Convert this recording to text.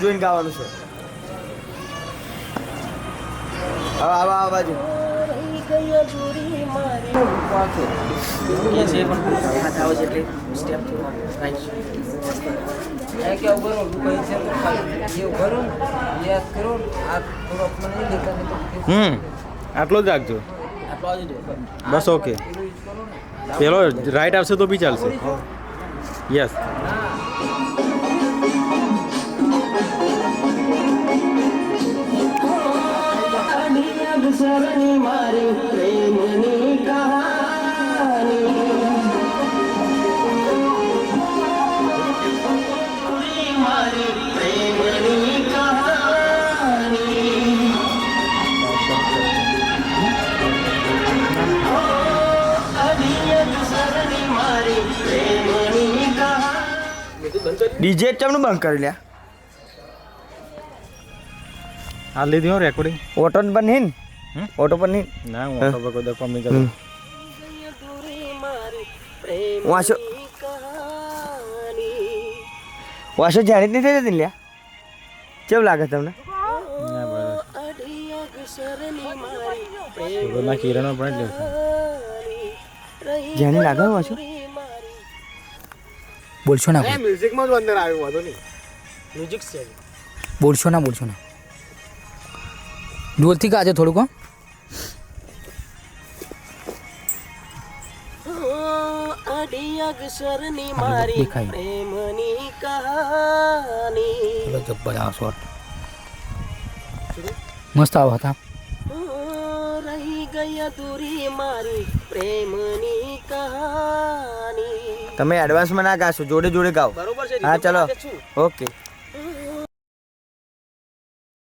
જોઈને ગાવાનું છે. હવે આવા આ બાજુ આટલો જ રાખજો બસ. ઓકે, પેલો રાઈટ આવશે તો બી ચાલશે. યસ. ડીજે ચમનું બંધ કરી લ્યા. આ લીધી હો રેકોર્ડિંગ. ઓટો પર નહીં ઓટો પર નહીં ના હું ઓટો પર કોઈ કોમ નહીં કરું. વાંચો વાંચો જાણી જ નહીં થઈ જતી લ્યા. કેવું લાગે તમને? ના કિરણો પણ જ જાણી લાગે વાંચો. બોલશો ના મ્યુઝિકમાં જ અંદર આવ્યું વાંધો નહીં. મ્યુઝિક છે. બોલશો ના જોરથી ગાજો થોડુંક. મસ્ત આવો હતા. તમે એડવાન્સમાં ના ગાશો, જોડે જોડે ગાઓ. બરોબર છે. હા ચલો ઓકે.